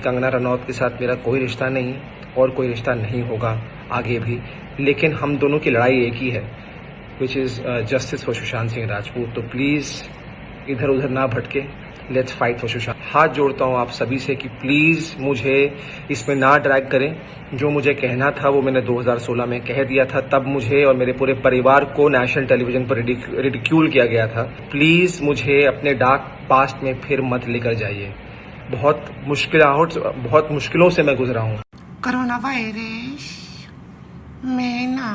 कंगना रनौत के साथ मेरा कोई रिश्ता नहीं और कोई रिश्ता नहीं होगा आगे भी, लेकिन हम दोनों की लड़ाई एक ही है, which is justice for Sushant Singh Rajput. तो प्लीज़ इधर उधर ना भटके, लेट्स फाइट फॉर सुशांत। हाथ जोड़ता हूँ आप सभी से कि प्लीज़ मुझे इसमें ना ड्रैग करें। जो मुझे कहना था वो मैंने 2016 में कह दिया था, तब मुझे और मेरे पूरे परिवार को नेशनल टेलीविजन पर रिडिक्यूल किया गया था। प्लीज़ मुझे अपने डार्क पास्ट में फिर मत लेकर जाइए। बहुत मुश्किलों से मैं गुजरा हूँ। कोरोना वायरस, मैं ना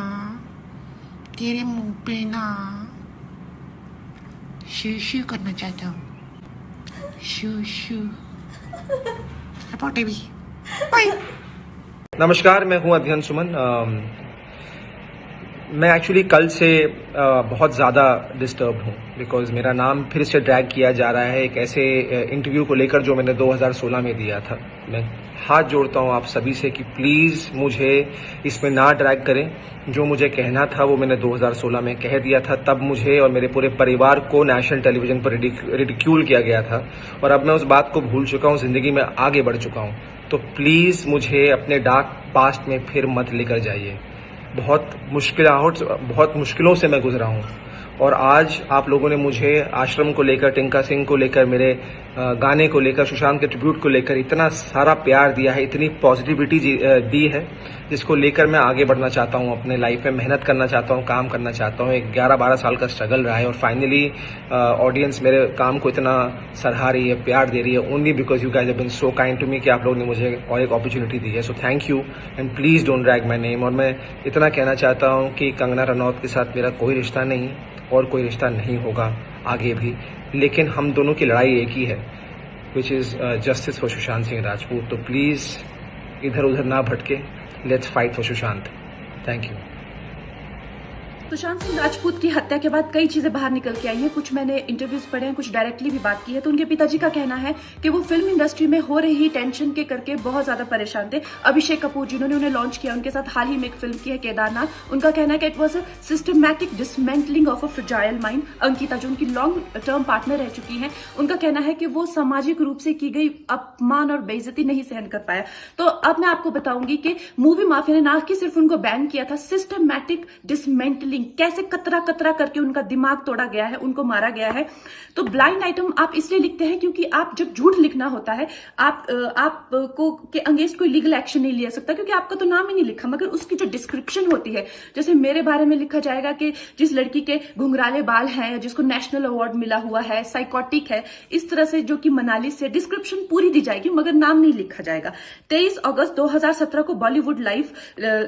तेरे मुंह पे ना शू करना चाहता हूँ। शू रिपोर्ट भी बाय। नमस्कार, मैं हूं अध्ययन सुमन। मैं एक्चुअली कल से बहुत ज़्यादा डिस्टर्ब हूं बिकॉज मेरा नाम फिर से ड्रैग किया जा रहा है एक ऐसे इंटरव्यू को लेकर जो मैंने 2016 में दिया था। मैं हाथ जोड़ता हूं आप सभी से कि प्लीज़ मुझे इसमें ना ड्रैग करें। जो मुझे कहना था वो मैंने 2016 में कह दिया था, तब मुझे और मेरे पूरे परिवार को नेशनल टेलीविजन पर रिडिक्यूल किया गया था और अब मैं उस बात को भूल चुका हूं, ज़िंदगी में आगे बढ़ चुका हूं। तो प्लीज़ मुझे अपने डार्क पास्ट में फिर मत लेकर जाइए। बहुत मुश्किलों से मैं गुजरा हूँ और आज आप लोगों ने मुझे आश्रम को लेकर, टिंका सिंह को लेकर, मेरे गाने को लेकर, सुशांत के ट्रिब्यूट को लेकर इतना सारा प्यार दिया है, इतनी पॉजिटिविटी दी है, जिसको लेकर मैं आगे बढ़ना चाहता हूँ, अपने लाइफ में मेहनत करना चाहता हूँ, काम करना चाहता हूँ। एक 11-12 साल का स्ट्रगल रहा है और फाइनली ऑडियंस मेरे काम को इतना सराहा रही है, प्यार दे रही है, only because you guys have been so kind to me कि आप लोगों ने मुझे और एक अपॉर्चुनिटी दी है। So thank you and please don't drag my name. और मैं इतना कहना चाहता हूँ कि कंगना रनौत के साथ मेरा कोई रिश्ता नहीं और कोई रिश्ता नहीं होगा आगे भी, लेकिन हम दोनों की लड़ाई एक ही है, which is justice for Sushant Singh Rajput. तो प्लीज़ इधर उधर ना भटके, let's fight for Sushant. Thank you. Sushant Singh Rajput की हत्या के बाद कई चीजें बाहर निकल के आई हैं। कुछ मैंने इंटरव्यूज पढ़े हैं, कुछ डायरेक्टली भी बात की है। तो उनके पिताजी का कहना है कि वो फिल्म इंडस्ट्री में हो रही टेंशन के करके बहुत ज्यादा परेशान थे। अभिषेक कपूर जिन्होंने उन्हें लॉन्च किया, उनके साथ हाल ही में एक फिल्म की है केदारनाथ। उनका कहना है कि it was a systematic dismantling of a fragile mind. Ankita जो उनकी लॉन्ग टर्म पार्टनर रह चुकी है, उनका कहना है कि वो सामाजिक रूप से की गई अपमान और बेइज्जती नहीं सहन कर पाया। तो अब मैं आपको बताऊंगी कि मूवी माफिया ने ना कि सिर्फ उनको बैन किया था, सिस्टमैटिक डिसमेंटलिंग, कैसे कतरा करके उनका दिमाग तोड़ा गया है, उनको मारा गया है। तो ब्लाइंड आइटम आप इसलिए लिखते हैं क्योंकि आप जब झूठ लिखना होता है, आपको के अगेंस्ट कोई लीगल एक्शन नहीं लिया सकता क्योंकि आपका तो नाम ही नहीं लिखा, मगर उसकी जो डिस्क्रिप्शन होती है, जैसे मेरे बारे में लिखा जाएगा कि जिस लड़की के घुंघराले बाल हैं, जिसको नेशनल अवार्ड मिला हुआ है, साइकोटिक है, इस तरह से जो कि मनाली से डिस्क्रिप्शन पूरी दी जाएगी मगर नाम नहीं लिखा जाएगा। 23 अगस्त 2017 को बॉलीवुड लाइव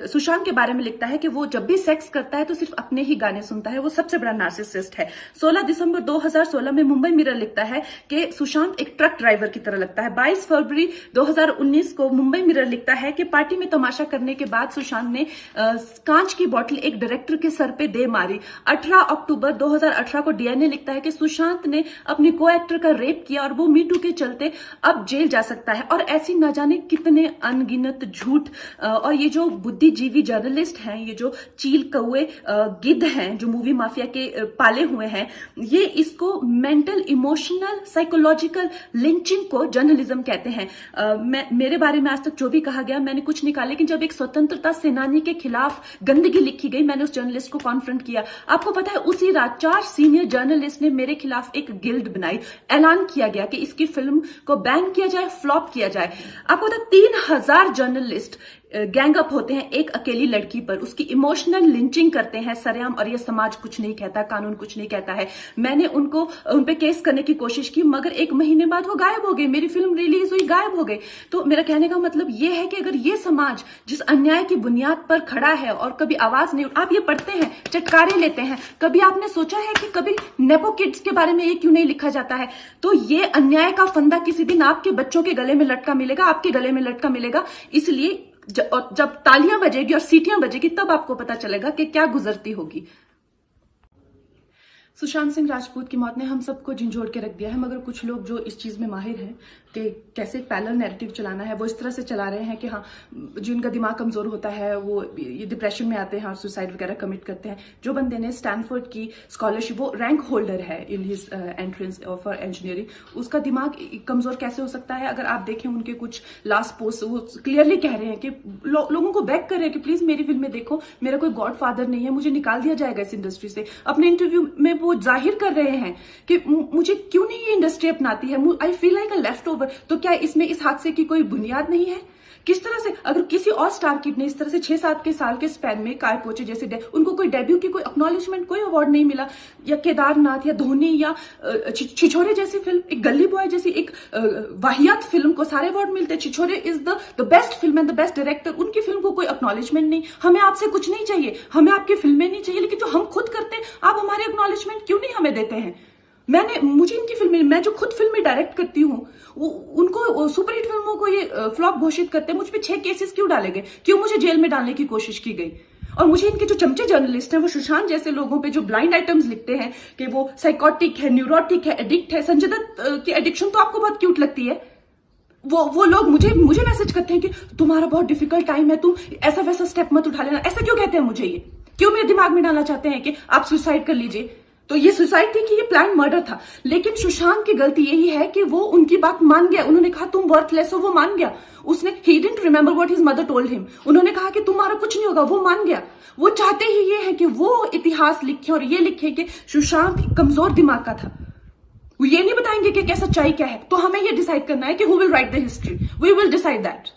सुशांत के बारे में लिखता है कि वो जब भी सेक्स करता है तो सिर्फ अपने ही गाने सुनता है, वो सबसे बड़ा नार्सिसिस्ट है। 16 दिसंबर 2016 में मुंबई मिरर लिखता है कि सुशांत एक ट्रक ड्राइवर की तरह लगता है। 22 फरवरी 2019 को मुंबई मिरर लिखता है कि पार्टी में तमाशा करने के बाद सुशांत ने कांच की बोतल एक डायरेक्टर के सर पे दे मारी। 18 अक्टूबर 2018 को डीएनए लिखता है कि सुशांत ने अपने को एक्टर का रेप किया और वो मीटू के चलते अब जेल जा सकता है। और ऐसी न जाने कितने अनगिनत झूठ। और ये जो बुद्धिजीवी जर्नलिस्ट हैं, ये जो चील कौए गिद्ध हैं जो मूवी माफिया के पाले हुए हैं, ये इसको मेंटल, इमोशनल, साइकोलॉजिकल लिंचिंग को जर्नलिज्म कहते हैं। मेरे बारे में आज तक जो भी कहा गया मैंने कुछ नहीं कहा, लेकिन जब एक स्वतंत्रता सेनानी के खिलाफ गंदगी लिखी गई, मैंने उस जर्नलिस्ट को कॉन्फ्रंट किया। आपको पता है उसी रात 4 सीनियर जर्नलिस्ट ने मेरे खिलाफ एक गिल्ड बनाई, ऐलान किया गया कि इसकी फिल्म को बैन किया जाए, फ्लॉप किया जाए। आपको पता 3000 जर्नलिस्ट गैंग अप होते हैं एक अकेली लड़की पर, उसकी इमोशनल लिंचिंग करते हैं सरेआम, और ये समाज कुछ नहीं कहता, कानून कुछ नहीं कहता है। मैंने उन पे केस करने की कोशिश की मगर 1 महीने बाद वो गायब हो गए, मेरी फिल्म रिलीज हुई, गायब हो गए। तो मेरा कहने का मतलब ये है कि अगर ये समाज जिस अन्याय की बुनियाद पर खड़ा है और कभी आवाज नहीं, आप ये पढ़ते हैं, चटकारे लेते हैं, कभी आपने सोचा है कि कभी नेपो किड्स के बारे में ये क्यों नहीं लिखा जाता है? तो ये अन्याय का फंदा किसी दिन आपके बच्चों के गले में लटका मिलेगा, आपके गले में लटका मिलेगा। इसलिए जब तालियां बजेगी और सीटियां बजेगी तब आपको पता चलेगा कि क्या गुजरती होगी। सुशांत सिंह राजपूत की मौत ने हम सबको झंझोड़ के रख दिया है, मगर कुछ लोग जो इस चीज में माहिर हैं कि कैसे एक पैरेलल नैरेटिव चलाना है, वो इस तरह से चला रहे हैं कि हाँ, जिनका दिमाग कमजोर होता है वो ये डिप्रेशन में आते हैं और सुसाइड वगैरह कमिट करते हैं। जो बंदे ने स्टैनफोर्ड की स्कॉलरशिप, वो रैंक होल्डर है in his entrance for engineering, उसका दिमाग कमजोर कैसे हो सकता है? अगर आप देखें उनके कुछ लास्ट पोस्ट, वो क्लियरली कह रहे हैं कि लोगों को बैक कर रहे हैं कि प्लीज मेरी फिल्में देखो, मेरा कोई गॉड फादर नहीं है, मुझे निकाल दिया जाएगा इस इंडस्ट्री से। अपने इंटरव्यू में वो जाहिर कर रहे हैं कि मुझे क्यों नहीं ये इंडस्ट्री अपनाती है, I feel like a left over. तो क्या इसमें इस हादसे की कोई बुनियाद नहीं है? किस तरह से अगर किसी और स्टार किड ने इस तरह से 6-7 के साल के स्पैन में काय पोचे जैसे उनको कोई डेब्यू की कोई एक्नॉलेजमेंट, कोई अवार्ड नहीं मिला, या केदारनाथ या धोनी या छिछोरे जैसी फिल्म, एक गली बॉय जैसी एक वाहियात फिल्म को सारे अवार्ड मिलते। Chhichhore is the best film and the best director, उनकी फिल्म को कोई एक्नॉलेजमेंट नहीं। हमें आपसे कुछ नहीं चाहिए, हमें आपकी फिल्में नहीं चाहिए, लेकिन जो हम खुद करते हैं आप हमारे एक्नॉलेजमेंट क्यों नहीं हमें देते हैं? मुझे इनकी फिल्में, मैं जो खुद फिल्में डायरेक्ट करती हूँ, उनको सुपरहिट फिल्मों को ये फ्लॉप घोषित करते हैं। मुझ पे 6 केसेस क्यों डाले गए? क्यों मुझे जेल में डालने की कोशिश की गई? और मुझे इनके जो चमचे जर्नलिस्ट हैं, वो सुशांत जैसे लोगों पे जो ब्लाइंड आइटम्स लिखते हैं कि वो साइकोटिक है, न्यूरोटिक है, एडिक्ट है। संजय दत्त की एडिक्शन तो आपको बहुत क्यूट लगती है। वो लोग मुझे मैसेज करते हैं कि तुम्हारा बहुत डिफिकल्ट टाइम है, तुम ऐसा वैसा स्टेप मत उठा लेना। ऐसा क्यों कहते हैं मुझे? ये क्यों मेरे दिमाग में डालना चाहते हैं कि आप सुसाइड कर लीजिए? तो ये सुसाइड थी कि ये प्लान मर्डर था? लेकिन सुशांत की गलती यही है कि वो उनकी बात मान गया। उन्होंने कहा तुम वर्थलेस हो, वो मान गया। उसने he didn't remember what his mother told him. उन्होंने कहा कि तुम्हारा कुछ नहीं होगा, वो मान गया। वो चाहते ही ये है कि वो इतिहास लिखे और ये लिखे कि सुशांत कमजोर दिमाग का था। वो ये नहीं बताएंगे कि क्या सच्चाई क्या है। तो हमें ये डिसाइड करना है कि who will write the history, we will decide that.